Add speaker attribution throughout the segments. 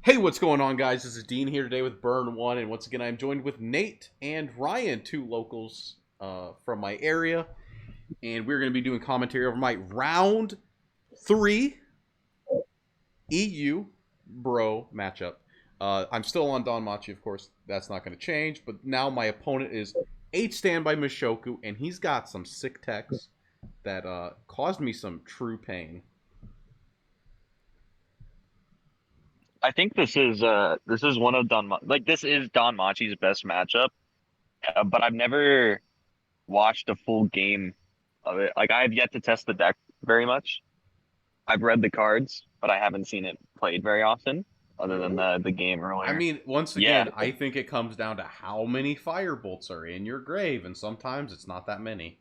Speaker 1: Hey, what's going on, guys? This is Dean here today with Burn One, and once again, I'm joined with Nate and Ryan, two locals from my area, and we're going to be doing commentary over my round three EU Bro matchup. I'm still on Don Machi, of course. That's not going to change, but now my opponent is 8 standby Mishoku, and he's got some sick techs that caused me some true pain.
Speaker 2: I think this is one of this is Don Machi's best matchup, but I've never watched a full game of it. Like I have yet to test the deck very much. I've read the cards, but I haven't seen it played very often, other than
Speaker 1: Really?
Speaker 2: the game
Speaker 1: I
Speaker 2: earlier.
Speaker 1: mean, once
Speaker 2: Yeah.
Speaker 1: again, I think it comes down to how many firebolts are in your grave, and sometimes it's not that many.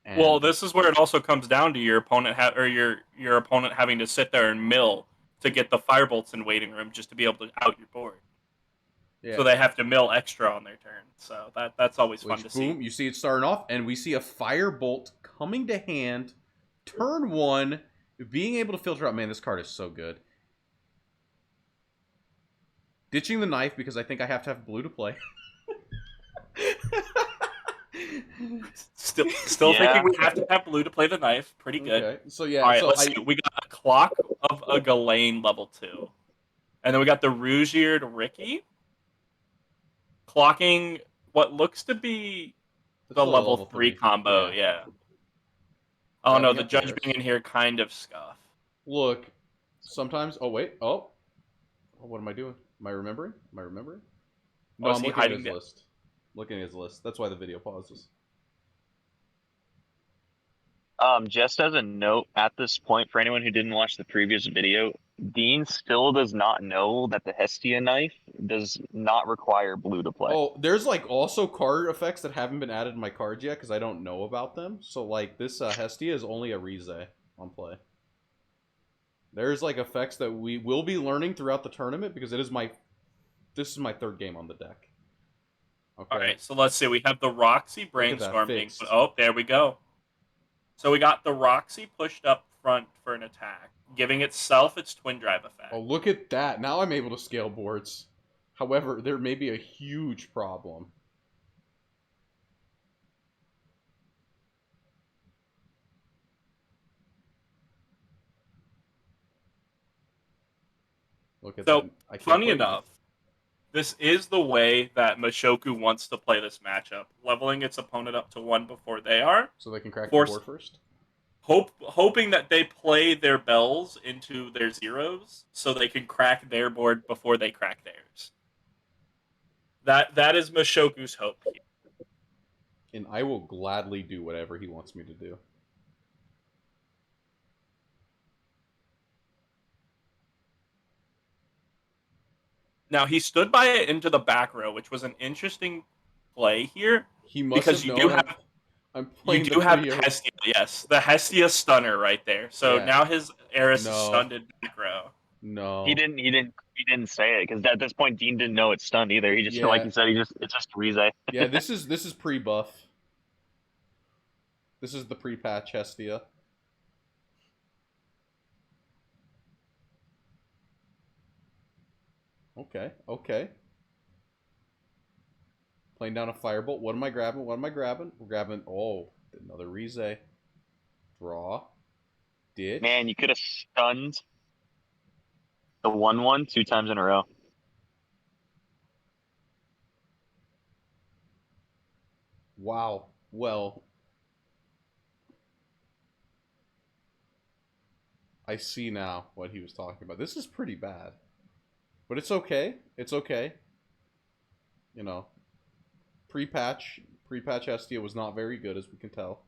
Speaker 3: Well,
Speaker 1: And
Speaker 3: this is where it also comes down to your opponent or your opponent having to sit there and mill to get the firebolts in waiting room just to be able to out your board.
Speaker 1: yeah,
Speaker 3: So they have to mill extra on their turn. So that's always fun to
Speaker 1: which
Speaker 3: see.
Speaker 1: boom, you see it starting off, and we see a firebolt coming to hand, turn one, being able to filter out. Man, this card is so good. Ditching the knife because I think I have to have blue to play.
Speaker 3: Still thinking
Speaker 2: Yeah.
Speaker 3: we have to have blue to play the knife. Pretty good.
Speaker 1: Okay, so
Speaker 3: All
Speaker 1: yeah,
Speaker 3: right,
Speaker 1: so
Speaker 3: let's see.
Speaker 1: I
Speaker 3: We got a clock of a Ghislaine level 2. And then we got the Rougeard Ricky clocking what looks to be
Speaker 1: that's
Speaker 3: the
Speaker 1: still a
Speaker 3: level
Speaker 1: level
Speaker 3: 3
Speaker 1: three.
Speaker 3: combo,
Speaker 1: Yeah,
Speaker 3: yeah. Oh no,
Speaker 1: grabbing
Speaker 3: the
Speaker 1: up
Speaker 3: judge
Speaker 1: bears.
Speaker 3: being in here kind of scuff.
Speaker 1: Look, sometimes. Oh wait. Oh, what am I doing? Am I remembering? Am I remembering? No,
Speaker 3: Oh, is
Speaker 1: I'm
Speaker 3: he
Speaker 1: looking at
Speaker 3: hiding
Speaker 1: his
Speaker 3: the
Speaker 1: list. Looking at his list. That's why the video pauses.
Speaker 2: Just as a note, at this point, for anyone who didn't watch the previous video, Dean still does not know that the Hestia knife does not require blue to play.
Speaker 1: Oh, there's like also card effects that haven't been added to my cards yet because I don't know about them. So like this Hestia is only a Rize on play. There's like effects that we will be learning throughout the tournament because this is my third game on the deck.
Speaker 3: All
Speaker 1: Okay,
Speaker 3: right, so let's see. We have the Roxy
Speaker 1: look at that
Speaker 3: brainstorm being put.
Speaker 1: fixed.
Speaker 3: Oh, there we go. So we got the Roxy pushed up front for an attack, giving itself its twin drive
Speaker 1: Oh,
Speaker 3: effect.
Speaker 1: look at that. Now I'm able to scale boards. However, there may be a huge problem. Look at that.
Speaker 3: So
Speaker 1: I can't
Speaker 3: funny
Speaker 1: play knife.
Speaker 3: enough, this is the way that Mashoku wants to play this matchup, leveling its opponent up to 1 before they are,
Speaker 1: So they can crack the
Speaker 3: force
Speaker 1: board first?
Speaker 3: hoping that they play their bells into their zeros so they can crack their board before they crack theirs. That is Mashoku's hope here.
Speaker 1: And I will gladly do whatever he wants me to do.
Speaker 3: Now he stood by it into the back row, which was an interesting play here
Speaker 1: He must
Speaker 3: because
Speaker 1: have known I'm
Speaker 3: you
Speaker 1: playing the
Speaker 3: do have
Speaker 1: Creo.
Speaker 3: Hestia, yes, the Hestia stunner right there. So
Speaker 1: Yeah.
Speaker 3: now his Eris is
Speaker 1: No.
Speaker 3: stunned in back row.
Speaker 1: No.
Speaker 2: He didn't say it because at this point Dean didn't know it's stunned either. He just like
Speaker 1: Yeah.
Speaker 2: you said, it's just Rize.
Speaker 1: Yeah, this is pre-buff. This is the pre-patch Hestia. Okay. Okay. Playing down a firebolt. What am I grabbing? What am I grabbing? We're grabbing another Rize. Draw.
Speaker 2: Man,
Speaker 1: Ditch.
Speaker 2: you could have stunned the 1/1 two times in a row.
Speaker 1: Wow. Well, I see now what he was talking about. This is pretty bad. But it's okay. It's okay. You know, pre-patch Hestia was not very good, as we can tell.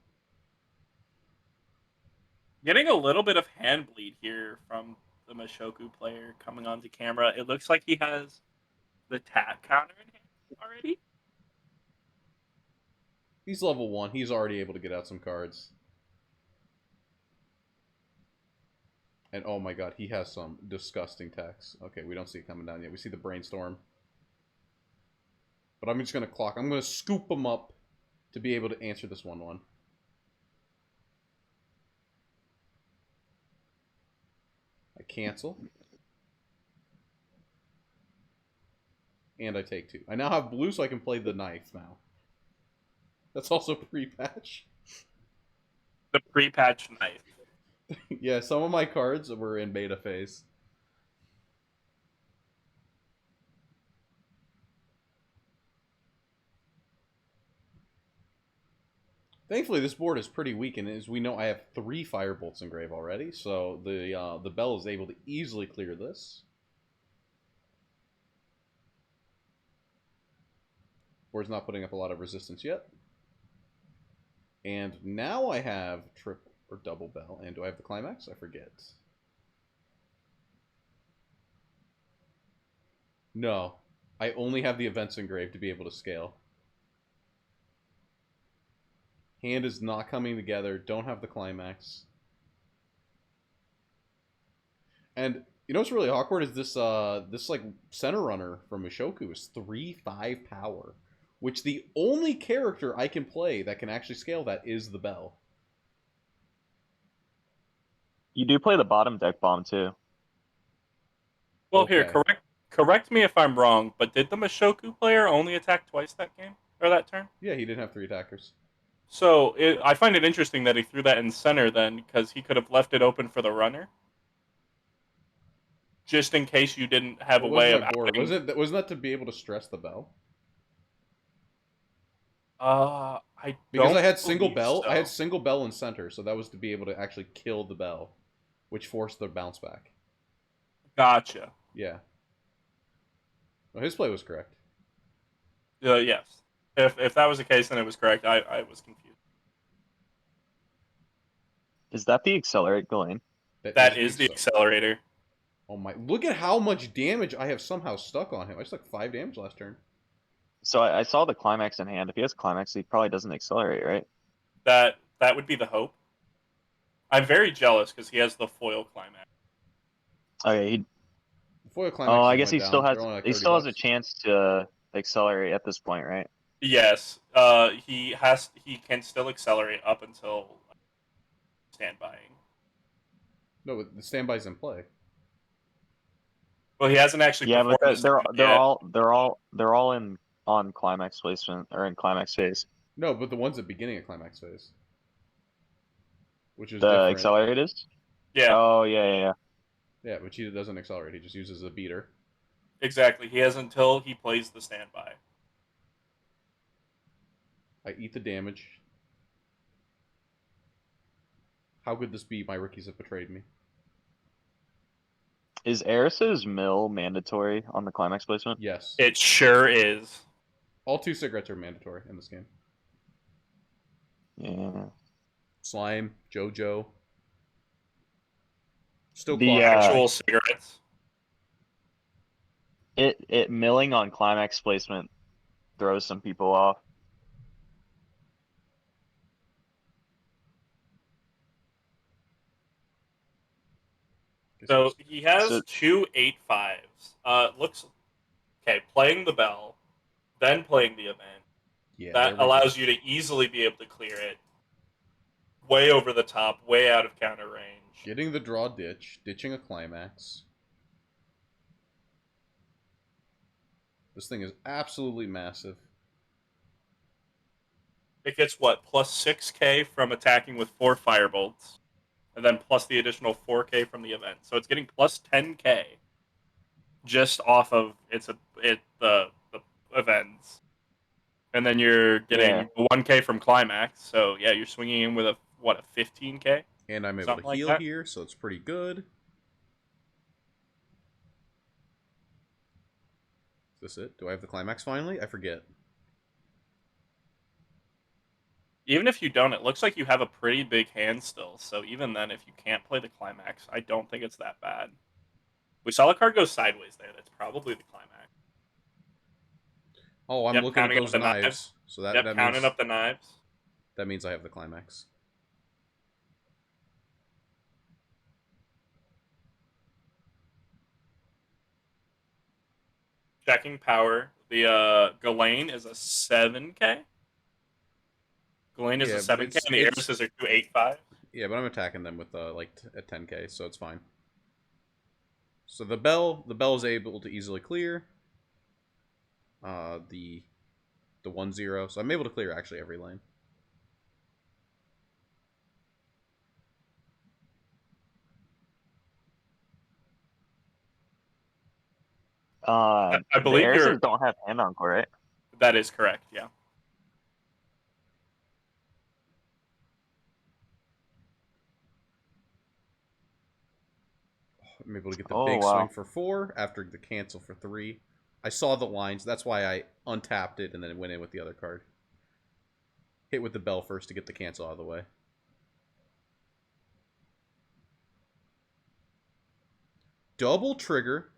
Speaker 3: Getting a little bit of hand bleed here from the Mashoku player coming onto camera. It looks like he has the tap counter in hand already.
Speaker 1: He's level 1. He's already able to get out some cards. And oh my god, he has some disgusting techs. Okay, we don't see it coming down yet. We see the brainstorm. But I'm just going to clock. I'm going to scoop him up to be able to answer this 1-1. I cancel. and I take 2. I now have blue, so I can play the knife now. That's also pre-patch.
Speaker 3: The pre-patch knife.
Speaker 1: Yeah, some of my cards were in beta phase. Thankfully, this board is pretty weak, and as we know, I have 3 Firebolts in grave already, so the Bell is able to easily clear this. Board's not putting up a lot of resistance yet. And now I have triple or double Bell, and do I have the Climax? I forget. No, I only have the Events engraved to be able to scale. Hand is not coming together. Don't have the Climax. And you know what's really awkward is this like center runner from Mushoku is 3/5 power, which the only character I can play that can actually scale that is the Bell.
Speaker 2: You do play the bottom deck bomb too.
Speaker 3: Well, here,
Speaker 1: Okay.
Speaker 3: correct me if I'm wrong, but did the Mashoku player only attack twice that game or that turn?
Speaker 1: Yeah, he didn't have 3 attackers.
Speaker 3: So I find it interesting that he threw that in center then, because he could have left it open for the runner, just in case you didn't have a
Speaker 1: What was
Speaker 3: way
Speaker 1: my
Speaker 3: of
Speaker 1: board?
Speaker 3: outing.
Speaker 1: Wasn't that to be able to stress the Bell?
Speaker 3: I
Speaker 1: Because I
Speaker 3: don't
Speaker 1: had single
Speaker 3: believe
Speaker 1: Bell. I had
Speaker 3: so.
Speaker 1: single Bell in center, so that was to be able to actually kill the Bell, which forced the bounce back.
Speaker 3: Gotcha.
Speaker 1: Yeah. Well, his play was correct.
Speaker 3: Yes. If that was the case, then it was correct. I was confused.
Speaker 2: Is that the accelerate Ghislaine?
Speaker 3: That is the accelerator.
Speaker 1: Oh my! Look at how much damage I have somehow stuck on him. I stuck 5 damage last turn.
Speaker 2: So I saw the climax in hand. If he has climax, he probably doesn't accelerate, right?
Speaker 3: That would be the hope. I'm very jealous because he has the foil climax.
Speaker 2: Okay, he.
Speaker 1: The foil
Speaker 2: Oh, I
Speaker 1: climaxes
Speaker 2: guess
Speaker 1: went down. They're only like
Speaker 2: he
Speaker 1: 30
Speaker 2: still has a
Speaker 1: bucks.
Speaker 2: chance to accelerate at this point, right?
Speaker 3: Yes. He can still accelerate up until standbying.
Speaker 1: No, but the standby's in play.
Speaker 3: Well, he hasn't actually
Speaker 2: Yeah, but
Speaker 3: performed the
Speaker 2: they're
Speaker 3: suit
Speaker 2: they're
Speaker 3: yet.
Speaker 2: all in on climax placement or in climax phase.
Speaker 1: No, but the one's at beginning of climax phase, which is
Speaker 2: The
Speaker 1: different.
Speaker 2: accelerate is.
Speaker 3: Yeah,
Speaker 2: Oh yeah.
Speaker 1: Yeah, but he doesn't accelerate. He just uses a beater.
Speaker 3: exactly. He has until he plays the standby.
Speaker 1: I eat the damage. How could this be? My rookies have betrayed me.
Speaker 2: Is Eris's mill mandatory on the climax placement?
Speaker 1: Yes.
Speaker 3: It sure is.
Speaker 1: All 2 cigarettes are mandatory in this game.
Speaker 2: Yeah.
Speaker 1: Slime, JoJo. Still
Speaker 2: The
Speaker 1: clock.
Speaker 3: Actual cigarettes.
Speaker 2: it milling on climax placement throws some people off.
Speaker 3: So he has
Speaker 2: So
Speaker 3: 2 8/5s. Looks okay. Playing the bell, then playing the event.
Speaker 1: Yeah,
Speaker 3: That
Speaker 1: there we
Speaker 3: allows
Speaker 1: go.
Speaker 3: you to easily be able to clear it. Way over the top, way out of counter range.
Speaker 1: Getting the draw ditch, ditching a climax. This thing is absolutely massive.
Speaker 3: It gets what, plus 6k from attacking with 4 firebolts, and then plus the additional 4k from the event. So it's getting plus 10k just off of the events, and then you're
Speaker 2: yeah,
Speaker 3: getting 1k from climax. So yeah, you're swinging in with a 15k,
Speaker 1: And I'm able to
Speaker 3: something like
Speaker 1: heal
Speaker 3: that.
Speaker 1: here, so it's pretty good. Is this it? Do I have the climax finally? I forget.
Speaker 3: Even if you don't, it looks like you have a pretty big hand still. So even then, if you can't play the climax, I don't think it's that bad. We saw the card go sideways there. That's probably the climax.
Speaker 1: Oh, I'm
Speaker 3: Yep,
Speaker 1: looking at
Speaker 3: counting up
Speaker 1: those
Speaker 3: the
Speaker 1: knives.
Speaker 3: knives.
Speaker 1: So that,
Speaker 3: Yep,
Speaker 1: that
Speaker 3: counting
Speaker 1: means
Speaker 3: up the knives.
Speaker 1: that means I have the climax.
Speaker 3: Checking power. The Ghislaine is a 7k. Ghislaine is a
Speaker 1: Yeah, but
Speaker 3: 7k, and the Irises are 285.
Speaker 1: yeah, but I'm attacking them with at 10k, so it's fine. So the bell is able to easily clear. the 1-0, so I'm able to clear actually every lane.
Speaker 2: Uh,
Speaker 3: I
Speaker 2: the
Speaker 3: believe
Speaker 2: Arises don't have hand encore, right?
Speaker 3: that is correct. Yeah.
Speaker 1: I'm able to get the
Speaker 2: Oh
Speaker 1: big swing
Speaker 2: wow.
Speaker 1: for 4 after the cancel for 3. I saw the lines. That's why I untapped it and then went in with the other card. Hit with the bell first to get the cancel out of the way. Double trigger.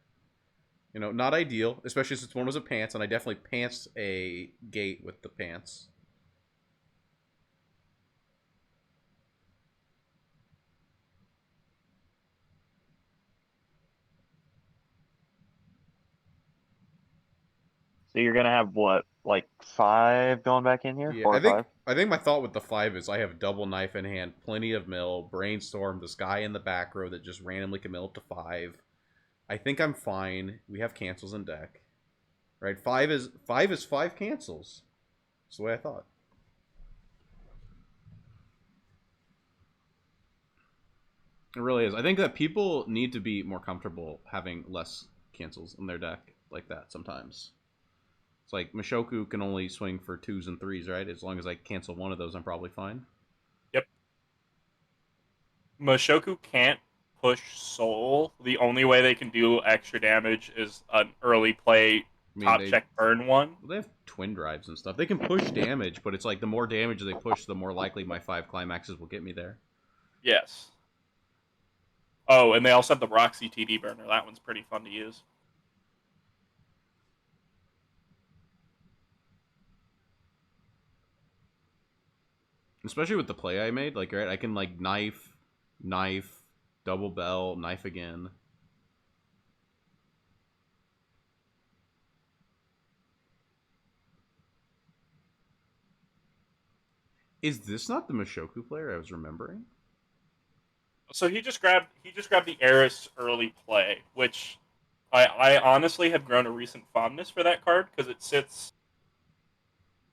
Speaker 1: You know, not ideal, especially since one was a pants, and I definitely pantsed a gate with the pants.
Speaker 2: So you're gonna have what, like 5 going back in here?
Speaker 1: Yeah,
Speaker 2: 4 or 5?
Speaker 1: I think my thought with the 5 is I have double knife in hand, plenty of mill, brainstorm, this guy in the back row that just randomly can mill up to 5. I think I'm fine. We have cancels in deck. Right? 5 cancels. That's the way I thought. It really is. I think that people need to be more comfortable having less cancels in their deck like that sometimes. It's like Mishoku can only swing for 2s and 3s, right? As long as I cancel one of those, I'm probably fine.
Speaker 3: Yep. Moshoku can't push Soul. The only way they can do extra damage is an early play
Speaker 1: I mean,
Speaker 3: top check burn one.
Speaker 1: they have twin drives and stuff. They can push damage, but it's like the more damage they push, the more likely my 5 climaxes will get me there.
Speaker 3: Yes. Oh, and they also have the Roxy TD burner. That one's pretty fun to use.
Speaker 1: Especially with the play I made, like, right, I can like knife, double bell, knife again. Is this not the Mishoku player I was remembering?
Speaker 3: So he just grabbed the Eris early play, which I honestly have grown a recent fondness for that card because it sits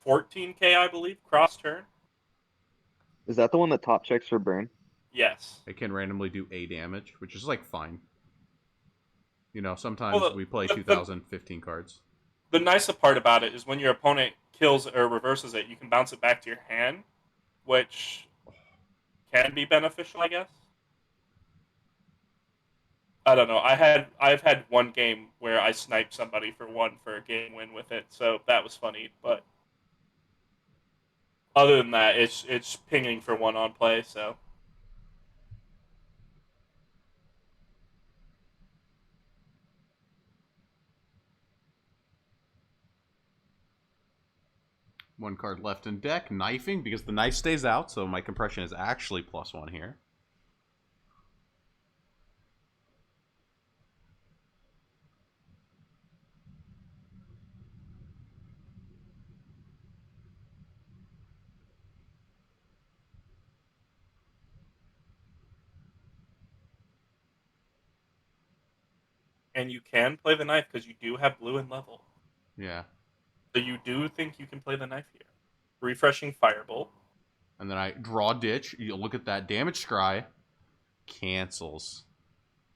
Speaker 3: 14k, I believe, cross turn.
Speaker 2: Is that the one that top checks for burn?
Speaker 3: Yes.
Speaker 1: It can randomly do A damage, which is like fine. You know,
Speaker 3: Well,
Speaker 1: sometimes we play
Speaker 3: the, the,
Speaker 1: 2015 cards.
Speaker 3: the nicer part about it is when your opponent kills or reverses it, you can bounce it back to your hand, which can be beneficial, I guess. I don't know. I've had one game where I sniped somebody for 1 for a game win with it, so that was funny. But other than that, it's pinging for 1 on play. So
Speaker 1: One card left in deck, knifing, because the knife stays out, so my compression is actually +1 here.
Speaker 3: and you can play the knife because you do have blue in level,
Speaker 1: Yeah.
Speaker 3: so you do think you can play the knife here. Refreshing Firebolt.
Speaker 1: And then I draw ditch. You look at that damage scry. Cancels.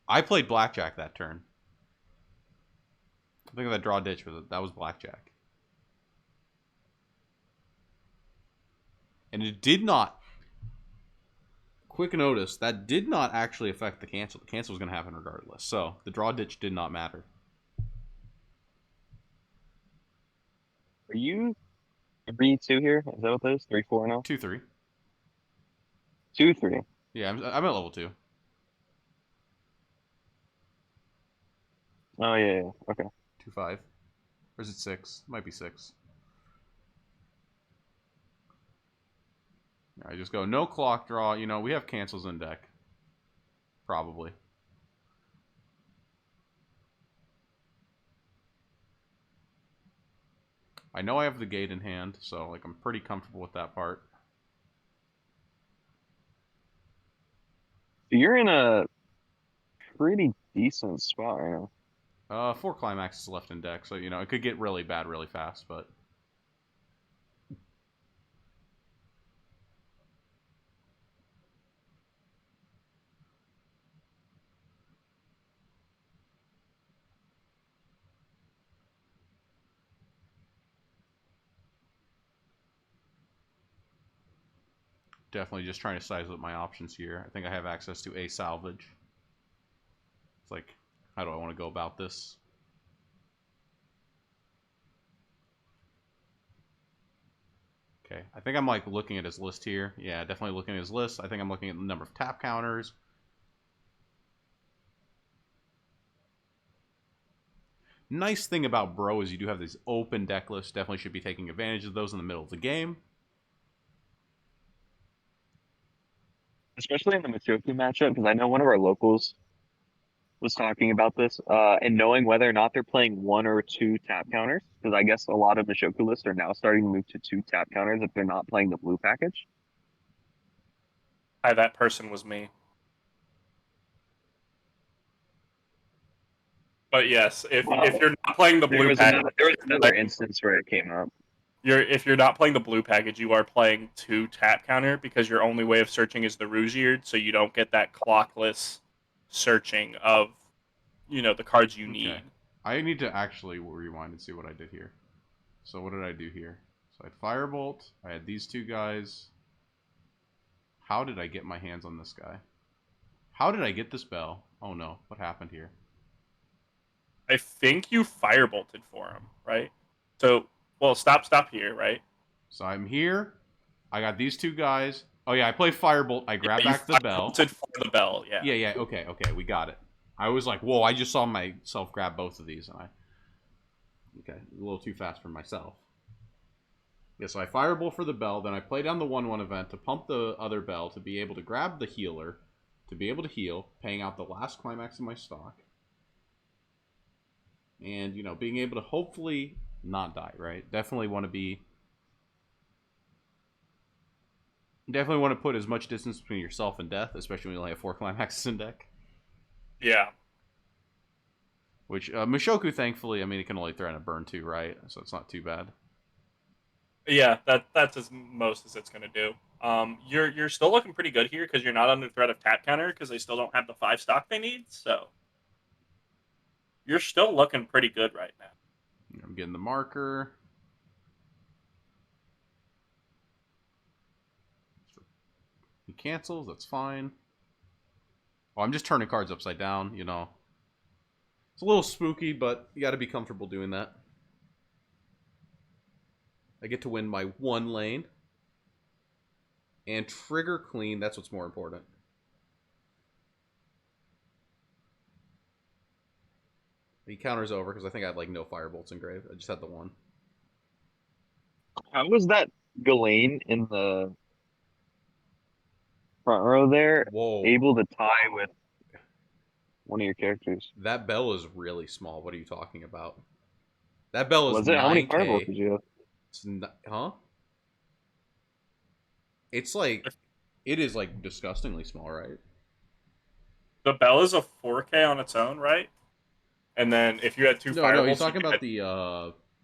Speaker 1: I played blackjack that turn. I think that draw ditch that was blackjack. And it did not. Quick notice, that did not actually affect the cancel. The cancel was going to happen regardless. So the draw ditch did not matter.
Speaker 2: Are you 3-2 here? Is that what that is? 3-4 now?
Speaker 1: 2-3.
Speaker 2: 2-3.
Speaker 1: Yeah, I'm at level 2.
Speaker 2: Oh yeah, yeah. Okay.
Speaker 1: 2-5. Or is it 6? Might be 6. I just go, no clock draw. You know, we have cancels in deck. Probably. I know I have the gate in hand, so like I'm pretty comfortable with that part.
Speaker 2: So you're in a pretty decent spot right now.
Speaker 1: 4 climaxes left in deck, so, you know, it could get really bad really fast, but... Definitely just trying to size up my options here. I think I have access to a salvage. It's like, how do I want to go about this? Okay, I think I'm like looking at his list here. Yeah, definitely looking at his list. I think I'm looking at the number of tap counters. Nice thing about Bro is you do have these open deck lists. Definitely should be taking advantage of those in the middle of the game.
Speaker 2: Especially in the Machoku matchup, because I know one of our locals was talking about this, and knowing whether or not they're playing 1 or 2 tap counters, because I guess a lot of Machoku lists are now starting to move to 2 tap counters if they're not playing the blue package.
Speaker 3: Hi, that person was me. But yes, if you're not playing the blue package,
Speaker 2: there was another instance where it came up.
Speaker 3: If you're not playing the blue package, you are playing 2 tap counter because your only way of searching is the Rougeard, so you don't get that clockless searching of, you know, the cards you need.
Speaker 1: Okay. I need to actually rewind and see what I did here. So what did I do here? So I had Firebolt. I had these 2 guys. How did I get my hands on this guy? How did I get this bell? Oh no, what happened here?
Speaker 3: I think you firebolted for him, right? So, well, stop here, right?
Speaker 1: So I'm here. I got these 2 guys. Oh yeah, I play Firebolt. I grab back the bell.
Speaker 3: For the bell, yeah.
Speaker 1: Yeah, okay, we got it. I was like, whoa, I just saw myself grab both of these, and okay, a little too fast for myself. Yeah, so I Firebolt for the bell, then I play down the 1/1 event to pump the other bell to be able to grab the healer, to be able to heal, paying out the last climax of my stock. And, you know, being able to hopefully not die, right? Definitely want to put as much distance between yourself and death, especially when you only have 4 climaxes in deck.
Speaker 3: Yeah.
Speaker 1: Which, Mushoku, thankfully, I mean, it can only threaten a burn 2, right? So it's not too bad.
Speaker 3: Yeah, that's as most as it's going to do. You're still looking pretty good here because you're not under threat of tap counter because they still don't have the 5 stock they need, so you're still looking pretty good right now.
Speaker 1: I'm getting the marker. He cancels, that's fine. Oh, I'm just turning cards upside down, you know. It's a little spooky, but you gotta be comfortable doing that. I get to win my 1 lane. And trigger clean, that's what's more important. The counter's over, because I think I had, like, no Firebolts in grave. I just had the 1.
Speaker 2: How was that Ghislaine in the front row there
Speaker 1: Whoa.
Speaker 2: able to tie with one of your characters?
Speaker 1: That bell is really small. What are you talking about? That bell is
Speaker 2: Was it? How many
Speaker 1: 9K.
Speaker 2: fireballs did you have?
Speaker 1: Huh? It's like, it is like disgustingly small, right?
Speaker 3: The bell is a 4K on its own, right? And then if you had 2 fireballs...
Speaker 1: No, he's talking about the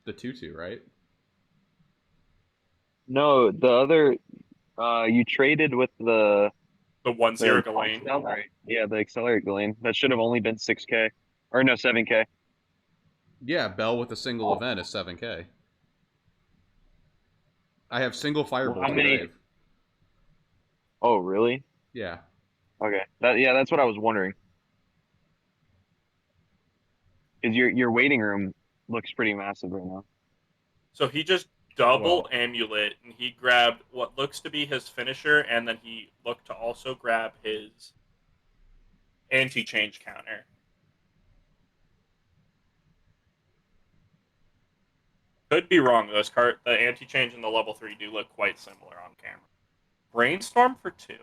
Speaker 1: 2/2, right?
Speaker 2: No, the other, you traded with the
Speaker 3: 1/0 Ghislaine.
Speaker 2: Right. Yeah, the Accelerate Ghislaine. That should have only been 6K. Or no, 7K.
Speaker 1: Yeah, bell with a single event is 7K. I have single Firebolt
Speaker 2: How many-
Speaker 1: grave.
Speaker 2: Oh, really?
Speaker 1: Yeah.
Speaker 2: Okay. That's what I was wondering. Because your waiting room looks pretty massive right now.
Speaker 3: So he just double amulet, and he grabbed what looks to be his finisher, and then he looked to also grab his anti-change counter. Could be wrong. The anti-change and the level 3 do look quite similar on camera. Brainstorm for 2.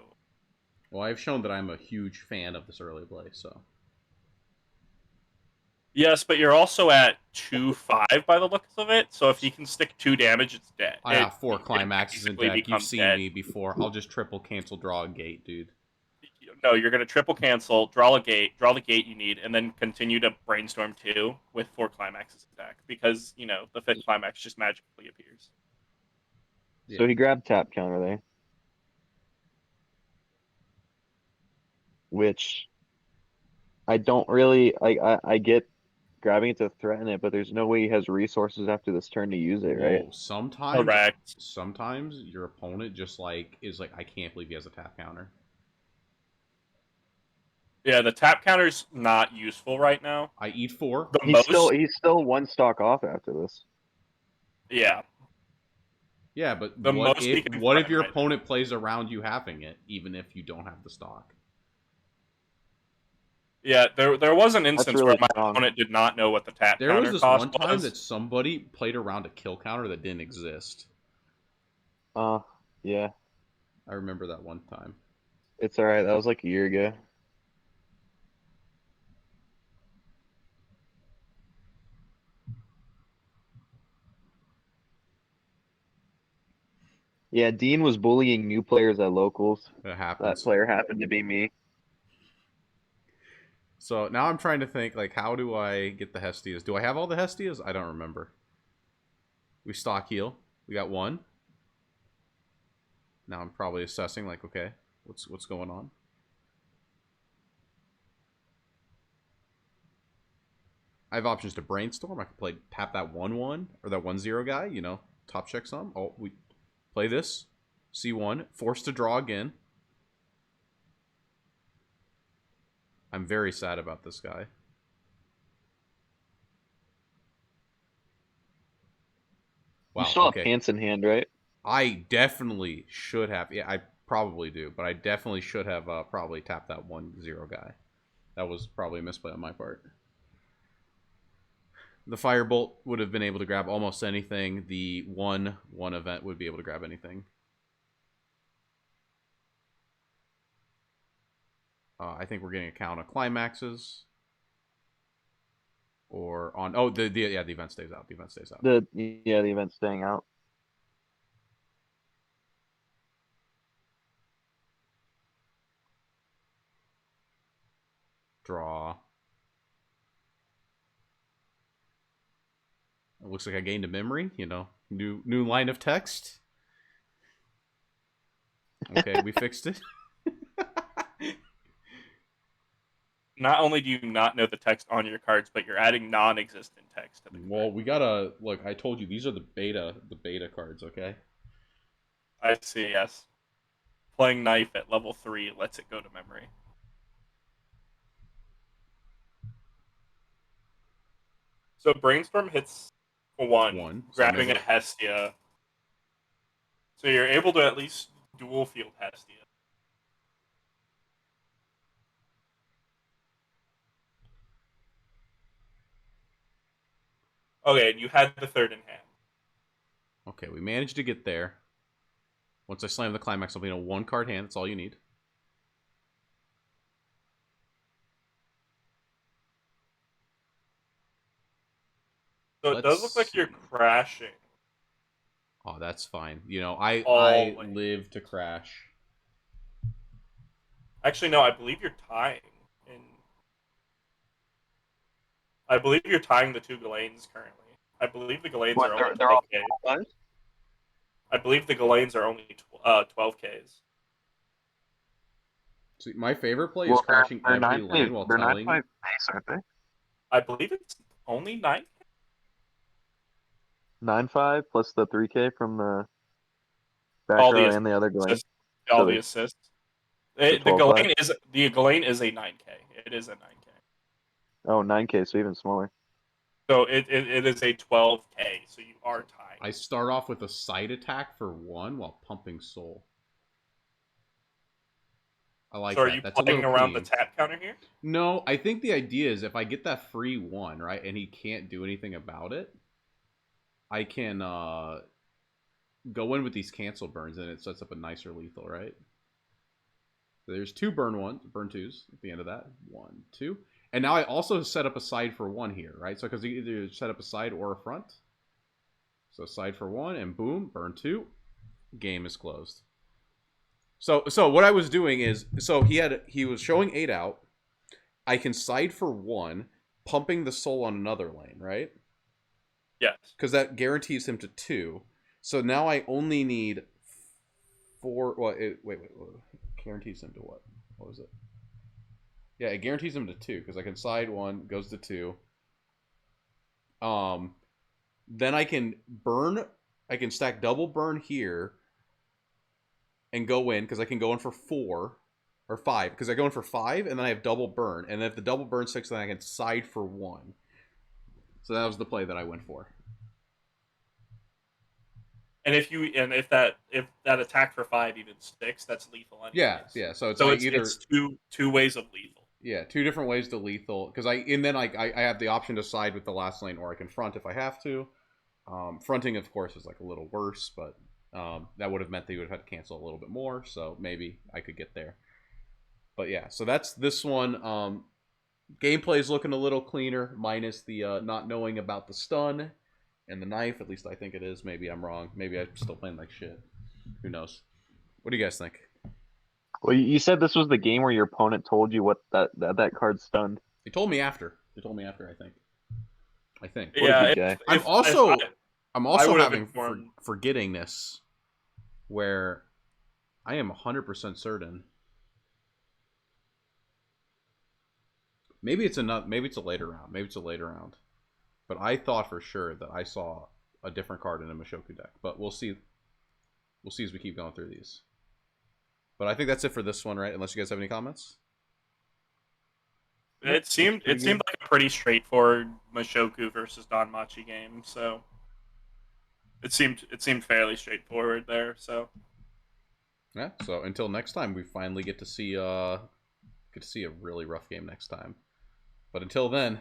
Speaker 1: Well, I've shown that I'm a huge fan of this early play, so.
Speaker 3: Yes, but you're also at 2/5 by the looks of it, so if he can stick 2 damage, it's dead.
Speaker 1: I got 4 climaxes in deck. You've seen
Speaker 3: dead.
Speaker 1: me before. I'll just triple cancel draw a gate, dude.
Speaker 3: no, you're going to triple cancel, draw the gate you need, and then continue to brainstorm 2 with 4 climaxes attack because the 5th climax just magically appears.
Speaker 2: So he grabbed tap counter there, which I don't really like. I get grabbing it to threaten it, but there's no way he has resources after this turn to use it, right?
Speaker 1: Whoa, sometimes
Speaker 3: Correct.
Speaker 1: sometimes your opponent just is like, I can't believe he has a tap counter.
Speaker 3: Yeah, the tap counter's not useful right now.
Speaker 1: I eat 4.
Speaker 3: The
Speaker 2: He's
Speaker 3: most,
Speaker 2: still one stock off after this.
Speaker 3: yeah,
Speaker 1: Yeah, but
Speaker 3: the
Speaker 1: what
Speaker 3: most he
Speaker 1: if
Speaker 3: can
Speaker 1: what if
Speaker 3: threaten
Speaker 1: your
Speaker 3: right
Speaker 1: opponent plays around you having it, even if you don't have the stock?
Speaker 3: Yeah, there was an instance
Speaker 2: really
Speaker 3: where my
Speaker 2: strong.
Speaker 3: opponent did not know what the tap
Speaker 1: There was
Speaker 3: counter
Speaker 1: this
Speaker 3: cost
Speaker 1: one time
Speaker 3: was.
Speaker 1: that somebody played around a kill counter that didn't exist.
Speaker 2: Yeah,
Speaker 1: I remember that one time.
Speaker 2: it's all right. That was like a year ago. Yeah, Dean was bullying new players at locals.
Speaker 1: It
Speaker 2: That
Speaker 1: happens.
Speaker 2: player happened to be me.
Speaker 1: So now I'm trying to think, like, how do I get the Hestias? Do I have all the Hestias? I don't remember. We stock heal. We got 1. Now I'm probably assessing, like, okay, what's going on? I have options to brainstorm. I could tap that 1/1 or that 1/0 guy. Top check some. Oh, we play this. C1, forced to draw again. I'm very sad about this guy.
Speaker 2: You
Speaker 1: Wow.
Speaker 2: still have
Speaker 1: Okay.
Speaker 2: pants in hand, right?
Speaker 1: I definitely should have. Yeah, I probably do, but I definitely should have probably tapped that 1/0 guy. That was probably a misplay on my part. The Firebolt would have been able to grab almost anything. The 1/1 event would be able to grab anything. I think we're getting a count of climaxes. Or on... Oh, the event stays out. The event stays out.
Speaker 2: The event's staying out.
Speaker 1: Draw. It looks like I gained a memory. New line of text. Okay, we fixed it.
Speaker 3: Not only do you not know the text on your cards, but you're adding non-existent text to the card.
Speaker 1: Well, we gotta look. I told you these are the beta cards. Okay.
Speaker 3: I see. Yes, playing knife at level 3 lets it go to memory. So brainstorm hits for 1,
Speaker 1: So
Speaker 3: grabbing a Hestia. So you're able to at least dual field Hestia. Okay, and you had the 3rd in hand.
Speaker 1: Okay, we managed to get there. Once I slam the climax, I'll be in a 1-card hand. That's all you need.
Speaker 3: So it does look like you're crashing.
Speaker 1: Oh, that's fine. I live to crash.
Speaker 3: Actually, no, I believe you're tying. I believe you're tying the 2 Ghislaines currently. I believe the Ghislaines are only 12K. I believe the Ghislaines are only 12Ks.
Speaker 1: See, my favorite play is crashing every lane while telling...
Speaker 2: They're 9/5 base, aren't they?
Speaker 3: I believe it's only 9.
Speaker 2: 9/5 plus the 3K from the back row and the other Ghislaine.
Speaker 3: All the assists. The Ghislaine is a 9K. It is a 9K.
Speaker 2: Oh, 9K, so even smaller.
Speaker 3: So it is a 12K, so you are tying.
Speaker 1: I start off with a side attack for 1 while pumping soul. I like that.
Speaker 3: So are you playing around the tap counter here?
Speaker 1: No, I think the idea is if I get that free 1, right, and he can't do anything about it, I can go in with these cancel burns, and it sets up a nicer lethal, right? So there's 2 burn 2s at the end of that. 1, 2. And now I also set up a side for 1 here, right? So because you either set up a side or a front. So side for 1, and boom, burn 2. Game is closed. So what I was doing is, he was showing 8 out. I can side for 1, pumping the soul on another lane, right?
Speaker 3: Yes.
Speaker 1: Because that guarantees him to 2. So now I only need 4. Well, wait. Guarantees him to what? What was it? Yeah, it guarantees him to 2 because I can side 1, goes to 2. Then I can burn. I can stack double burn here and go in because I can go in for 4 or 5 because I go in for 5 and then I have double burn, and if the double burn 6, then I can side for 1. So that was the play that I went for.
Speaker 3: And if that attack for 5 even sticks, that's lethal anyways.
Speaker 1: Yeah. So it's either
Speaker 3: it's two ways of lethal.
Speaker 1: Yeah, 2 different ways to lethal because I have the option to side with the last lane, or I can front if I have to. Fronting, of course, is like a little worse, but that would have meant they would have had to cancel a little bit more. So maybe I could get there. But yeah, so that's this one. Gameplay is looking a little cleaner, minus the not knowing about the stun and the knife. At least I think it is. Maybe I'm wrong. Maybe I'm still playing like shit. Who knows? What do you guys think?
Speaker 2: Well, you said this was the game where your opponent told you what that card stunned.
Speaker 1: They told me after. I think.
Speaker 2: What a good guy.
Speaker 1: I'm also having
Speaker 3: informed...
Speaker 1: forgettingness where I am 100% certain. Maybe it's a later round. But I thought for sure that I saw a different card in a Mashoku deck. But we'll see. We'll see as we keep going through these. But I think that's it for this one, right? Unless you guys have any comments.
Speaker 3: It seemed like a pretty straightforward Mashoku versus Danmachi game, so it seemed fairly straightforward there. So
Speaker 1: yeah. So until next time, we finally get to see a really rough game next time. But until then.